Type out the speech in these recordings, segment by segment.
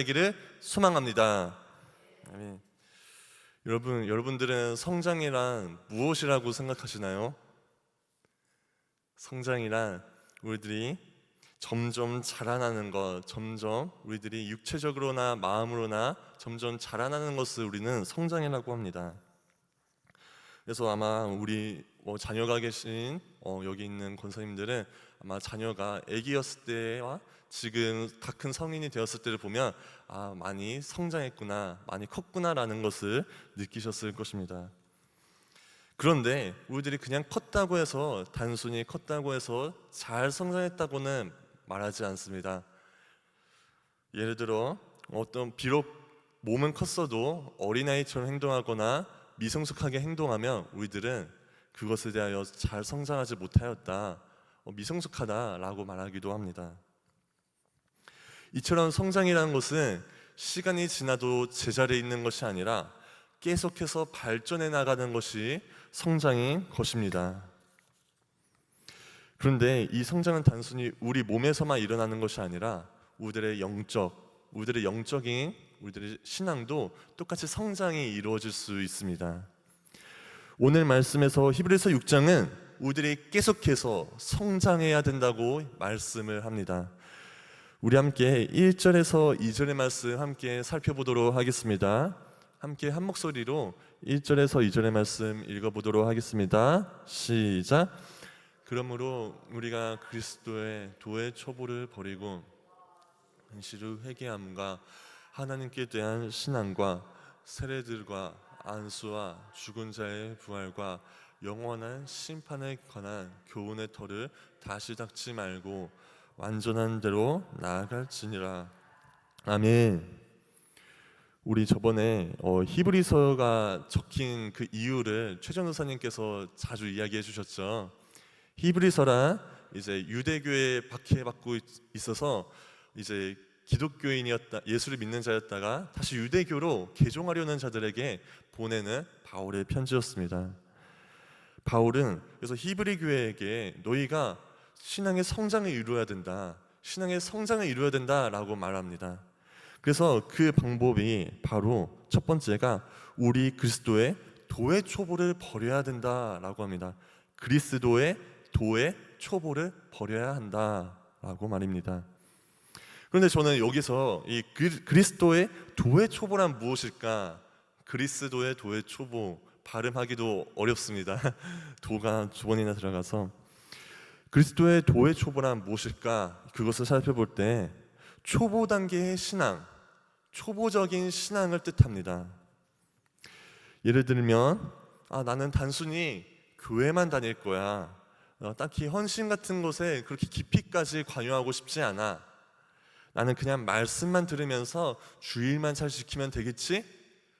되기를 소망합니다. 아멘. 여러분들은 성장이란 무엇이라고 생각하시나요? 성장이란 우리들이 점점 자라나는 것, 점점 우리들이 육체적으로나 마음으로나 점점 자라나는 것을 우리는 성장이라고 합니다. 그래서 아마 우리 자녀가 계신 여기 있는 권사님들은 아마 자녀가 아기였을 때와 지금 다 큰 성인이 되었을 때를 보면 많이 성장했구나, 많이 컸구나라는 것을 느끼셨을 것입니다. 그런데 우리들이 그냥 컸다고 해서, 단순히 컸다고 해서 잘 성장했다고는 말하지 않습니다. 예를 들어 비록 몸은 컸어도 어린아이처럼 행동하거나 미성숙하게 행동하면 우리들은 그것에 대하여 잘 성장하지 못하였다, 미성숙하다라고 말하기도 합니다. 이처럼 성장이라는 것은 시간이 지나도 제자리에 있는 것이 아니라 계속해서 발전해 나가는 것이 성장인 것입니다. 그런데 이 성장은 단순히 우리 몸에서만 일어나는 것이 아니라 우리들의 영적인 우리들의 신앙도 똑같이 성장이 이루어질 수 있습니다. 오늘 말씀에서 히브리서 6장은 우리들이 계속해서 성장해야 된다고 말씀을 합니다. 우리 함께 1절에서 2절의 말씀 함께 살펴보도록 하겠습니다. 함께 한 목소리로 1절에서 2절의 말씀 읽어보도록 하겠습니다. 시작. 그러므로 우리가 그리스도의 도의 초보를 버리고 행실을 회개함과 하나님께 대한 신앙과 세례들과 안수와 죽은 자의 부활과 영원한 심판에 관한 교훈의 터를 다시 닦지 말고 완전한 대로 나아갈지니라. 아멘. 우리 저번에 히브리서가 적힌 그 이유를 최 전도사님께서 자주 이야기해 주셨죠. 히브리서란 이제 유대교에 박해받고 있어서 이제 기독교인이었다, 예수를 믿는 자였다가 다시 유대교로 개종하려는 자들에게 보내는 바울의 편지였습니다. 바울은 그래서 히브리 교회에게 너희가 신앙의 성장을 이루어야 된다, 신앙의 성장을 이루어야 된다라고 말합니다. 그래서 그 방법이 바로 첫 번째가 우리 그리스도의 도의 초보를 버려야 된다라고 합니다. 그리스도의 도의 초보를 버려야 한다라고 말입니다. 그런데 저는 여기서 이 그리스도의 도의 초보란 무엇일까? 그리스도의 도의 초보, 발음하기도 어렵습니다. 도가 두 번이나 들어가서. 그리스도의 도의 초보란 무엇일까? 그것을 살펴볼 때 초보 단계의 신앙, 초보적인 신앙을 뜻합니다. 예를 들면 나는 단순히 교회만 다닐 거야, 딱히 헌신 같은 것에 그렇게 깊이까지 관여하고 싶지 않아, 나는 그냥 말씀만 들으면서 주일만 잘 지키면 되겠지?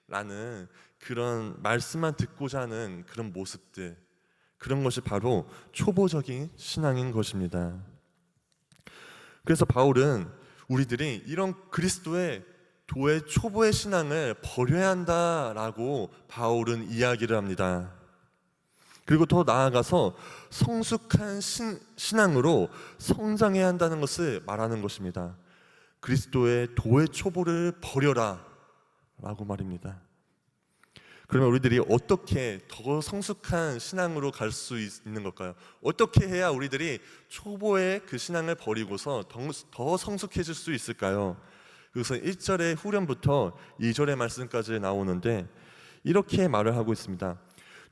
라는 그런 말씀만 듣고자 하는 그런 모습들, 그런 것이 바로 초보적인 신앙인 것입니다. 그래서 바울은 우리들이 이런 그리스도의 도의 초보의 신앙을 버려야 한다라고 바울은 이야기를 합니다. 그리고 더 나아가서 성숙한 신앙으로 성장해야 한다는 것을 말하는 것입니다. 그리스도의 도의 초보를 버려라 라고 말입니다. 그러면 우리들이 어떻게 더 성숙한 신앙으로 갈 수 있는 걸까요? 어떻게 해야 우리들이 초보의 그 신앙을 버리고서 더 성숙해질 수 있을까요? 그래서 1절의 후렴부터 2절의 말씀까지 나오는데 이렇게 말을 하고 있습니다.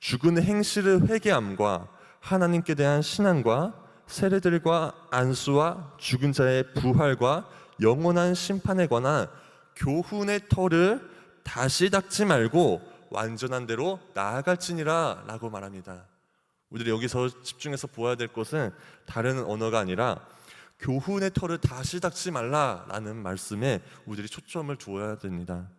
죽은 행실을 회개함과 하나님께 대한 신앙과 세례들과 안수와 죽은 자의 부활과 영원한 심판에 관한 교훈의 터를 다시 닦지 말고 완전한 대로 나아갈지니라 라고 말합니다. 우리들이 여기서 집중해서 보아야 될 것은 다른 언어가 아니라 교훈의 터를 다시 닦지 말라라는 말씀에 우리들이 초점을 두어야 됩니다.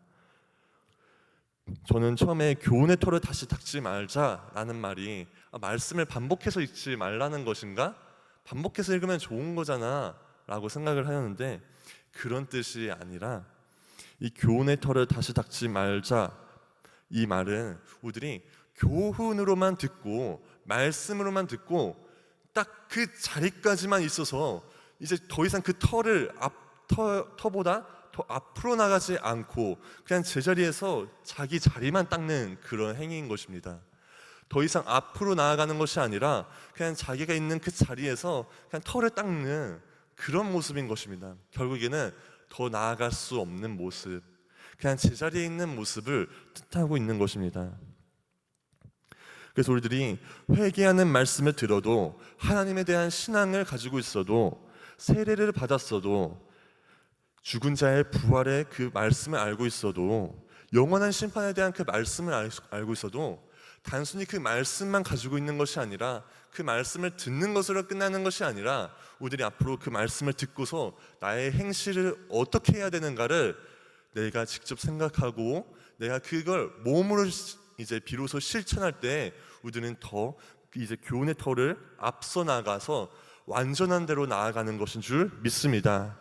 저는 처음에 교훈의 터를 다시 닦지 말자라는 말이 말씀을 반복해서 읽지 말라는 것인가? 반복해서 읽으면 좋은 거잖아 라고 생각을 하였는데 그런 뜻이 아니라 이 교훈의 터를 다시 닦지 말자, 이 말은 우리들이 교훈으로만 듣고 말씀으로만 듣고 딱 그 자리까지만 있어서 이제 더 이상 그 터보다 더 앞으로 나가지 않고 그냥 제자리에서 자기 자리만 닦는 그런 행위인 것입니다. 더 이상 앞으로 나아가는 것이 아니라 그냥 자기가 있는 그 자리에서 그냥 털을 닦는 그런 모습인 것입니다. 결국에는 더 나아갈 수 없는 모습, 그냥 제자리에 있는 모습을 뜻하고 있는 것입니다. 그래서 우리들이 회개하는 말씀을 들어도, 하나님에 대한 신앙을 가지고 있어도, 세례를 받았어도, 죽은 자의 부활의 그 말씀을 알고 있어도, 영원한 심판에 대한 그 말씀을 알고 있어도 단순히 그 말씀만 가지고 있는 것이 아니라, 그 말씀을 듣는 것으로 끝나는 것이 아니라, 우리들이 앞으로 그 말씀을 듣고서 나의 행실을 어떻게 해야 되는가를 내가 직접 생각하고 내가 그걸 몸으로 이제 비로소 실천할 때 우리는 더 이제 교훈의 터를 앞서 나가서 완전한 대로 나아가는 것인 줄 믿습니다.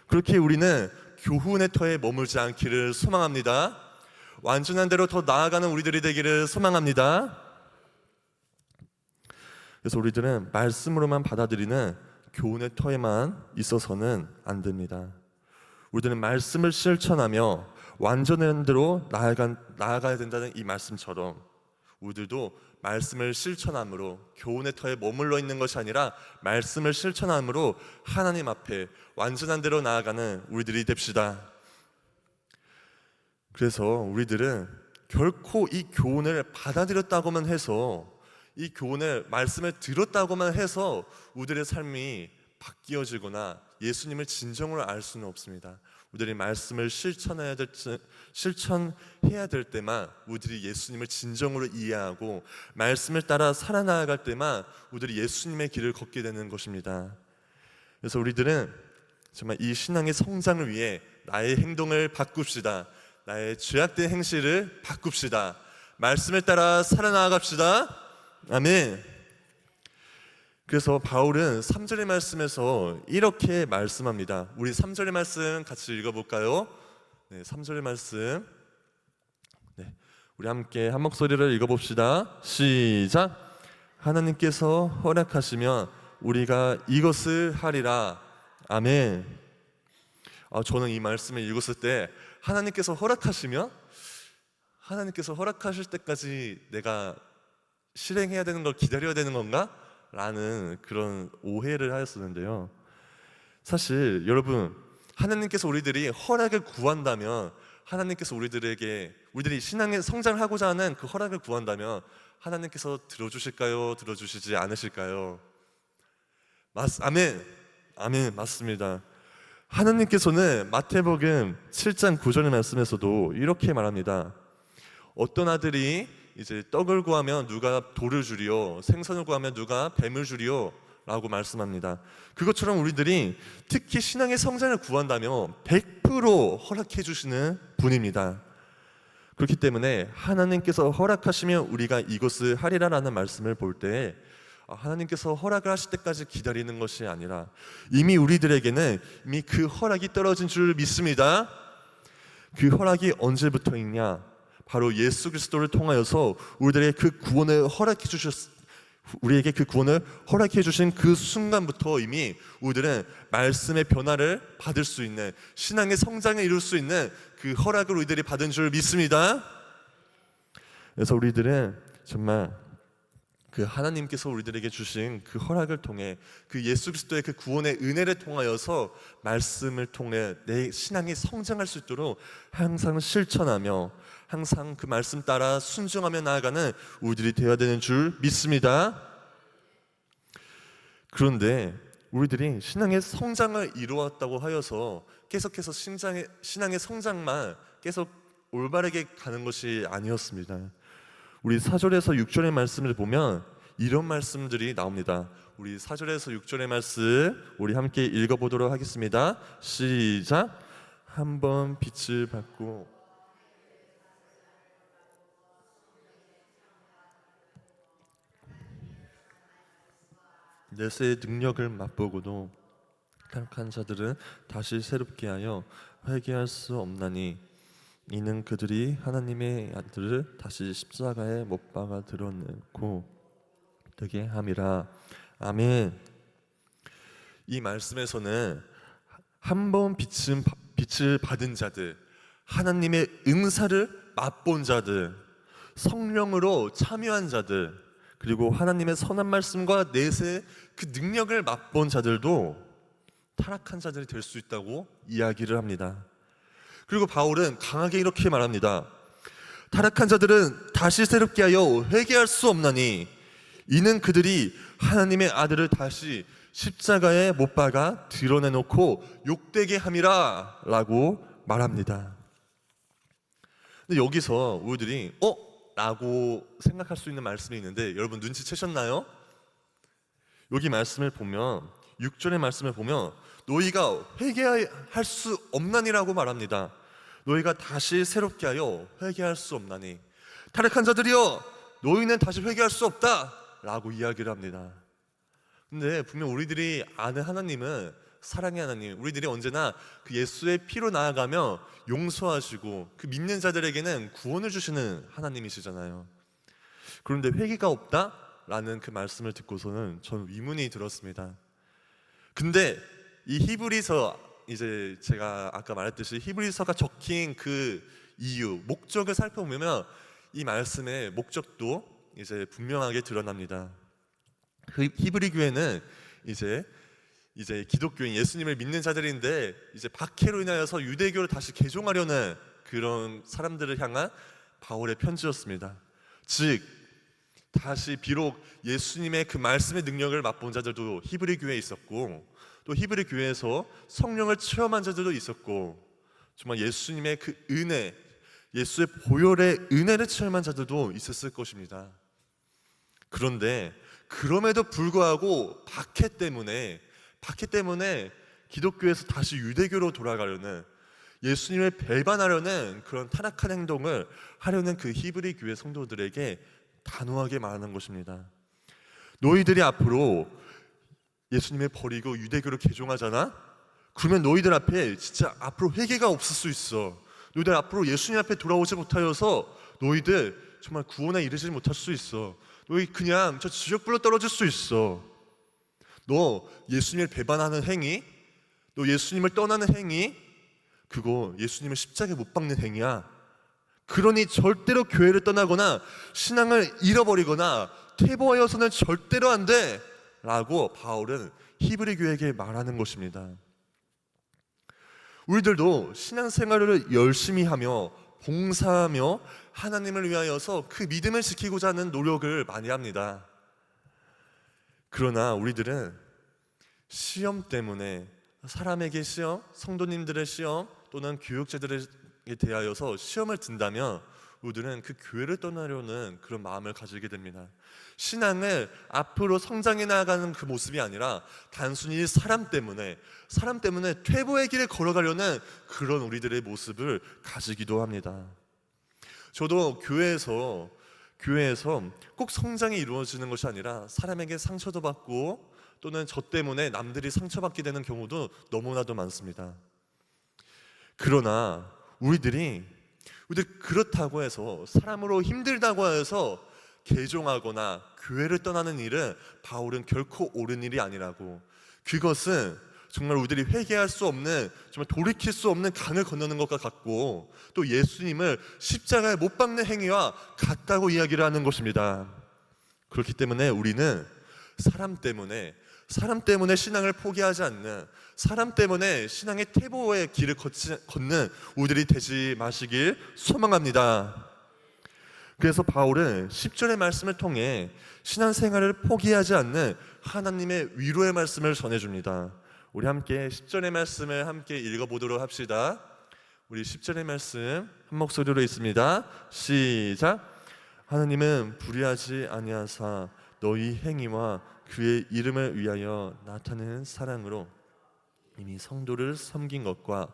그렇게 우리는 교훈의 터에 머물지 않기를 소망합니다. 완전한 대로 더 나아가는 우리들이 되기를 소망합니다. 그래서 우리들은 말씀으로만 받아들이는 교훈의 터에만 있어서는 안 됩니다. 우리들은 말씀을 실천하며 완전한 대로 나아가야 된다는 이 말씀처럼 우리들도 말씀을 실천함으로 교훈의 터에 머물러 있는 것이 아니라 말씀을 실천함으로 하나님 앞에 완전한 대로 나아가는 우리들이 됩시다. 그래서 우리들은 결코 이 교훈을 받아들였다고만 해서, 이 교훈을 말씀을 들었다고만 해서 우리들의 삶이 바뀌어지거나 예수님을 진정으로 알 수는 없습니다. 우리들이 말씀을 실천해야 될 때만 우리들이 예수님을 진정으로 이해하고 말씀을 따라 살아나갈 때만 우리들이 예수님의 길을 걷게 되는 것입니다. 그래서 우리들은 정말 이 신앙의 성장을 위해 나의 행동을 바꿉시다. 나의 죄악된 행실을 바꿉시다. 말씀을 따라 살아나갑시다. 아멘. 그래서 바울은 3절의 말씀에서 이렇게 말씀합니다. 우리 3절의 말씀 같이 읽어볼까요? 네, 3절의 말씀, 네, 우리 함께 한 목소리를 읽어봅시다. 시작. 하나님께서 허락하시면 우리가 이것을 하리라. 아멘. 저는 이 말씀을 읽었을 때 하나님께서 허락하시면, 하나님께서 허락하실 때까지 내가 실행해야 되는 걸 기다려야 되는 건가? 라는 그런 오해를 하였었는데요. 사실 여러분, 하나님께서 우리들이 허락을 구한다면, 하나님께서 우리들이 신앙의 성장을 하고자 하는 그 허락을 구한다면 하나님께서 들어주실까요? 들어주시지 않으실까요? 아멘. 아멘. 맞습니다. 하나님께서는 마태복음 7장 9절의 말씀에서도 이렇게 말합니다. 어떤 아들이 이제 떡을 구하면 누가 돌을 주리요, 생선을 구하면 누가 뱀을 주리요 라고 말씀합니다. 그것처럼 우리들이 특히 신앙의 성장을 구한다면 100% 허락해 주시는 분입니다. 그렇기 때문에 하나님께서 허락하시면 우리가 이것을 하리라라는 말씀을 볼 때, 하나님께서 허락을 하실 때까지 기다리는 것이 아니라 이미 우리들에게는 이미 그 허락이 떨어진 줄 믿습니다. 그 허락이 언제부터 있냐? 바로 예수 그리스도를 통하여서 우리에게 그 구원을 허락해 주신 그 순간부터 이미 우리들은 말씀의 변화를 받을 수 있는, 신앙의 성장을 이룰 수 있는 그 허락을 우리들이 받은 줄 믿습니다. 그래서 우리들은 정말 그 하나님께서 우리들에게 주신 그 허락을 통해, 그 예수 그리스도의 그 구원의 은혜를 통하여서 말씀을 통해 내 신앙이 성장할 수 있도록 항상 실천하며 항상 그 말씀 따라 순종하며 나아가는 우리들이 되어야 되는 줄 믿습니다. 그런데 우리들이 신앙의 성장을 이루었다고 하여서 계속해서 신앙의 성장만 계속 올바르게 가는 것이 아니었습니다. 우리 4절에서 6절의 말씀을 보면 이런 말씀들이 나옵니다. 우리 4절에서 6절의 말씀 우리 함께 읽어보도록 하겠습니다. 시작. 한번 빛을 받고 내세의 능력을 맛보고도 타락한 자들은 다시 새롭게 하여 회개할 수 없나니 이는 그들이 하나님의 아들을 다시 십자가에 못 박아 드러내고 되게 함이라. 아멘. 이 말씀에서는 한 번 빛은 빛을 받은 자들, 하나님의 은사를 맛본 자들, 성령으로 참여한 자들, 그리고 하나님의 선한 말씀과 내세의 그 능력을 맛본 자들도 타락한 자들이 될 수 있다고 이야기를 합니다. 그리고 바울은 강하게 이렇게 말합니다. 타락한 자들은 다시 새롭게 하여 회개할 수 없나니 이는 그들이 하나님의 아들을 다시 십자가에 못 박아 드러내놓고 욕되게 함이라 라고 말합니다. 근데 여기서 우리들이 라고 생각할 수 있는 말씀이 있는데 여러분 눈치채셨나요? 여기 말씀을 보면 6절의 말씀을 보면 너희가 회개할 수 없나니라고 말합니다. 너희가 다시 새롭게 하여 회개할 수 없나니 타락한 자들이여 너희는 다시 회개할 수 없다 라고 이야기를 합니다. 근데 분명 우리들이 아는 하나님은 사랑의 하나님, 우리들이 언제나 그 예수의 피로 나아가며 용서하시고 그 믿는 자들에게는 구원을 주시는 하나님이시잖아요. 그런데 회개가 없다라는 그 말씀을 듣고서는 저는 의문이 들었습니다. 근데 이 히브리서, 이제 제가 아까 말했듯이 히브리서가 적힌 그 이유, 목적을 살펴보면 이 말씀의 목적도 이제 분명하게 드러납니다. 그 히브리 교회는 이제 기독교인 예수님을 믿는 자들인데 이제 박해로 인하여서 유대교를 다시 개종하려는 그런 사람들을 향한 바울의 편지였습니다. 즉 다시 비록 예수님의 그 말씀의 능력을 맛본 자들도 히브리 교회에 있었고 또 히브리 교회에서 성령을 체험한 자들도 있었고 정말 예수님의 그 은혜, 예수의 보혈의 은혜를 체험한 자들도 있었을 것입니다. 그런데 그럼에도 불구하고 박해 때문에 기독교에서 다시 유대교로 돌아가려는, 예수님을 배반하려는 그런 타락한 행동을 하려는 그 히브리 교회 성도들에게 단호하게 말하는 것입니다. 너희들이 앞으로 예수님을 버리고 유대교로 개종하잖아? 그러면 너희들 앞에 진짜 앞으로 회개가 없을 수 있어. 너희들 앞으로 예수님 앞에 돌아오지 못하여서 너희들 정말 구원에 이르지 못할 수 있어. 너희 그냥 저 지옥불로 떨어질 수 있어. 너 예수님을 배반하는 행위, 너 예수님을 떠나는 행위, 그거 예수님을 십자가에 못 박는 행위야. 그러니 절대로 교회를 떠나거나 신앙을 잃어버리거나 퇴보하여서는 절대로 안 돼 라고 바울은 히브리 교회에게 말하는 것입니다. 우리들도 신앙생활을 열심히 하며 봉사하며 하나님을 위하여서 그 믿음을 지키고자 하는 노력을 많이 합니다. 그러나 우리들은 시험 때문에, 사람에게 시험, 성도님들의 시험 또는 교육자들에 대하여서 시험을 든다면 우리들은 그 교회를 떠나려는 그런 마음을 가지게 됩니다. 신앙을 앞으로 성장해 나가는 그 모습이 아니라 단순히 사람 때문에 퇴보의 길을 걸어가려는 그런 우리들의 모습을 가지기도 합니다. 저도 교회에서 꼭 성장이 이루어지는 것이 아니라 사람에게 상처도 받고 또는 저 때문에 남들이 상처받게 되는 경우도 너무나도 많습니다. 그러나 우리들 그렇다고 해서, 사람으로 힘들다고 해서 개종하거나 교회를 떠나는 일은 바울은 결코 옳은 일이 아니라고, 그것은 정말 우리들이 회개할 수 없는, 정말 돌이킬 수 없는 강을 건너는 것과 같고 또 예수님을 십자가에 못 박는 행위와 같다고 이야기를 하는 것입니다. 그렇기 때문에 우리는 사람 때문에 신앙을 포기하지 않는, 사람 때문에 신앙의 퇴보의 길을 걷는 우리들이 되지 마시길 소망합니다. 그래서 바울은 10절의 말씀을 통해 신앙생활을 포기하지 않는 하나님의 위로의 말씀을 전해줍니다. 우리 함께 10절의 말씀을 함께 읽어보도록 합시다. 우리 10절의 말씀 한 목소리로 읽습니다. 시작. 하나님은 불의하지 아니하사 너희 행위와 그의 이름을 위하여 나타내는 사랑으로 이미 성도를 섬긴 것과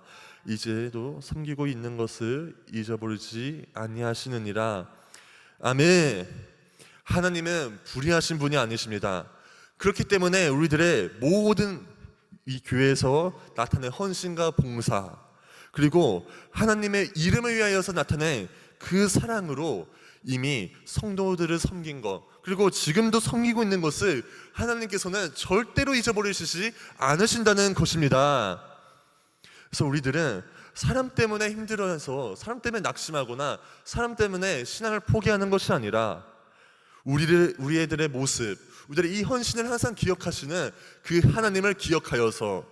이제도 섬기고 있는 것을 잊어버리지 아니하시느니라. 아멘. 하나님은 불의하신 분이 아니십니다. 그렇기 때문에 우리들의 모든 이 교회에서 나타낸 헌신과 봉사, 그리고 하나님의 이름을 위하여서 나타낸 그 사랑으로 이미 성도들을 섬긴 것, 그리고 지금도 섬기고 있는 것을 하나님께서는 절대로 잊어버리시지 않으신다는 것입니다. 그래서 우리들은 사람 때문에 힘들어해서, 사람 때문에 낙심하거나 사람 때문에 신앙을 포기하는 것이 아니라 우리 애들의 모습, 우리들의 이 헌신을 항상 기억하시는 그 하나님을 기억하여서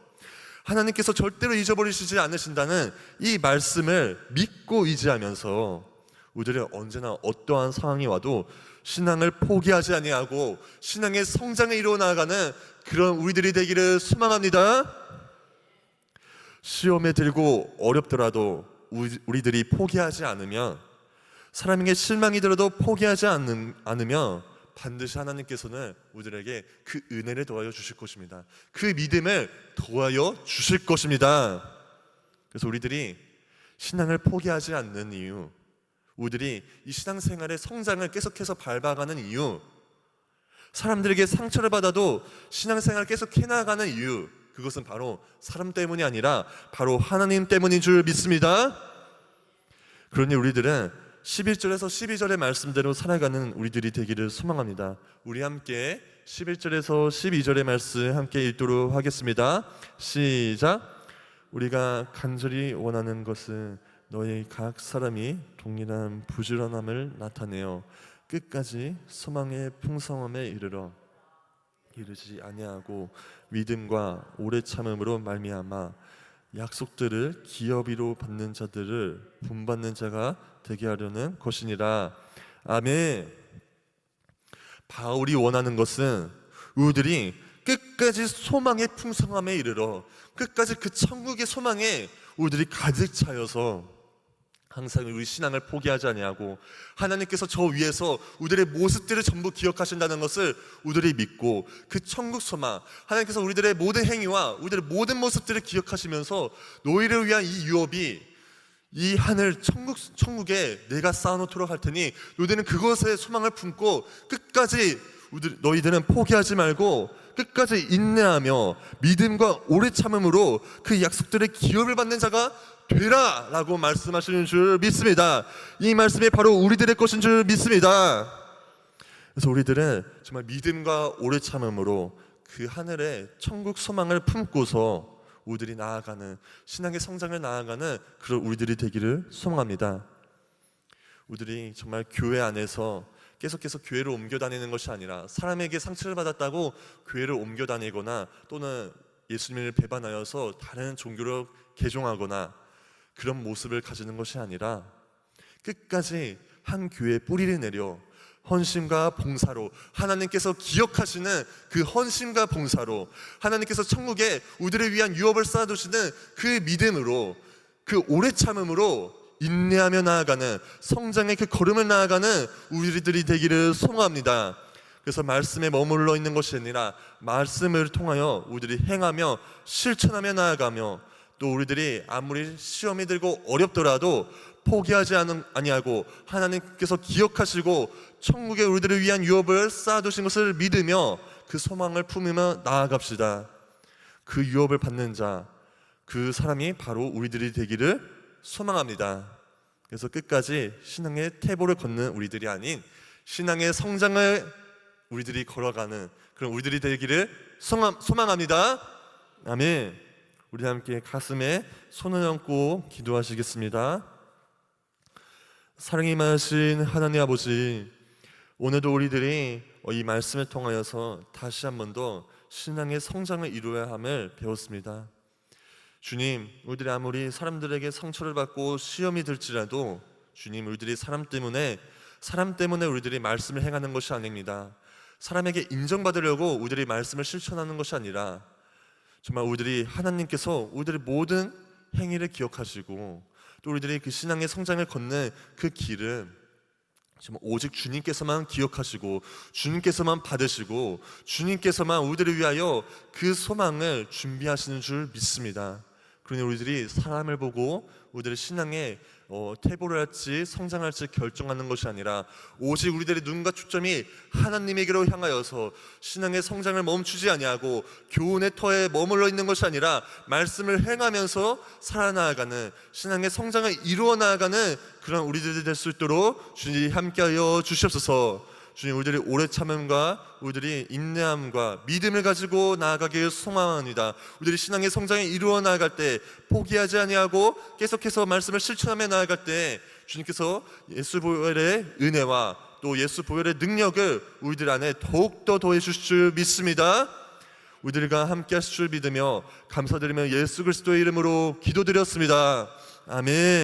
하나님께서 절대로 잊어버리시지 않으신다는 이 말씀을 믿고 의지하면서 우리들은 언제나 어떠한 상황이 와도 신앙을 포기하지 아니하고 신앙의 성장을 이루어 나아가는 그런 우리들이 되기를 소망합니다. 시험에 들고 어렵더라도 우리들이 포기하지 않으면, 사람에게 실망이 들어도 포기하지 않으면 반드시 하나님께서는 우리들에게 그 은혜를 더하여 주실 것입니다. 그 믿음을 더하여 주실 것입니다. 그래서 우리들이 신앙을 포기하지 않는 이유, 우리들이 이 신앙생활의 성장을 계속해서 밟아가는 이유, 사람들에게 상처를 받아도 신앙생활을 계속 해나가는 이유, 그것은 바로 사람 때문이 아니라 바로 하나님 때문인 줄 믿습니다. 그러니 우리들은 11절에서 12절의 말씀대로 살아가는 우리들이 되기를 소망합니다. 우리 함께 11절에서 12절의 말씀 함께 읽도록 하겠습니다. 시작. 우리가 간절히 원하는 것은 너희 각 사람이 동일한 부지런함을 나타내어 끝까지 소망의 풍성함에 이르지 아니하고 믿음과 오래 참음으로 말미암아 약속들을 기업이로 받는 자들을 본받는 자가 되게 하려는 것이니라. 아멘. 바울이 원하는 것은 우리들이 끝까지 소망의 풍성함에 이르러 끝까지 그 천국의 소망에 우리들이 가득 차여서 항상 우리 신앙을 포기하지 아니하고 하나님께서 저 위에서 우리들의 모습들을 전부 기억하신다는 것을 우리들이 믿고 그 천국 소망, 하나님께서 우리들의 모든 행위와 우리들의 모든 모습들을 기억하시면서 너희를 위한 이 유업이 이 하늘 천국에 내가 쌓아놓도록 할 테니 너희들은 그것에 소망을 품고 끝까지 너희들은 포기하지 말고 끝까지 인내하며 믿음과 오래 참음으로 그 약속들의 기업을 받는 자가 되라 라고 말씀하시는 줄 믿습니다. 이 말씀이 바로 우리들의 것인 줄 믿습니다. 그래서 우리들은 정말 믿음과 오래 참음으로 그 하늘의 천국 소망을 품고서 우리들이 나아가는 신앙의 성장을 나아가는 그런 우리들이 되기를 소망합니다. 우리들이 정말 교회 안에서 계속해서 교회를 옮겨 다니는 것이 아니라 사람에게 상처를 받았다고 교회를 옮겨 다니거나 또는 예수님을 배반하여서 다른 종교로 개종하거나 그런 모습을 가지는 것이 아니라 끝까지 한 교회에 뿌리를 내려 헌신과 봉사로 하나님께서 기억하시는 그 헌신과 봉사로 하나님께서 천국에 우리들을 위한 유업을 쌓아두시는 그 믿음으로 그 오래 참음으로 인내하며 나아가는 성장의 그 걸음을 나아가는 우리들이 되기를 소망합니다. 그래서 말씀에 머물러 있는 것이 아니라 말씀을 통하여 우리들이 행하며 실천하며 나아가며 또 우리들이 아무리 시험이 들고 어렵더라도 포기하지 아니하고 하나님께서 기억하시고 천국에 우리들을 위한 유업을 쌓아두신 것을 믿으며 그 소망을 품으며 나아갑시다. 그 유업을 받는 자, 그 사람이 바로 우리들이 되기를 소망합니다. 그래서 끝까지 신앙의 태보를 걷는 우리들이 아닌 신앙의 성장을 우리들이 걸어가는 그런 우리들이 되기를 소망합니다. 아멘. 우리 함께 가슴에 손을 얹고 기도하시겠습니다. 사랑이 많으신 하나님 아버지, 오늘도 우리들이 이 말씀을 통하여서 다시 한 번 더 신앙의 성장을 이루어야 함을 배웠습니다. 주님, 우리들이 아무리 사람들에게 상처를 받고 시험이 들지라도 주님, 우리들이 사람 때문에 우리들이 말씀을 행하는 것이 아닙니다. 사람에게 인정받으려고 우리들이 말씀을 실천하는 것이 아니라 정말 우리들이 하나님께서 우리들의 모든 행위를 기억하시고 또 우리들이 그 신앙의 성장을 걷는 그 길은 정말 오직 주님께서만 기억하시고 주님께서만 받으시고 주님께서만 우리들을 위하여 그 소망을 준비하시는 줄 믿습니다. 그러니 우리들이 사람을 보고 우리들의 신앙에 태보를 할지 성장할지 결정하는 것이 아니라 오직 우리들의 눈과 초점이 하나님에게로 향하여서 신앙의 성장을 멈추지 아니하고 교훈의 터에 머물러 있는 것이 아니라 말씀을 행하면서 살아나가는 신앙의 성장을 이루어 나가는 그런 우리들이 될 수 있도록 주님 함께하여 주시옵소서. 주님, 우리들이 오래 참음과 우리들이 인내함과 믿음을 가지고 나아가길 소망합니다. 우리들이 신앙의 성장에 이루어 나아갈 때 포기하지 아니하고 계속해서 말씀을 실천하며 나아갈 때 주님께서 예수 보혈의 은혜와 또 예수 보혈의 능력을 우리들 안에 더욱더 더해 주실 줄 믿습니다. 우리들과 함께 하실 줄 믿으며 감사드리며 예수 그리스도의 이름으로 기도드렸습니다. 아멘.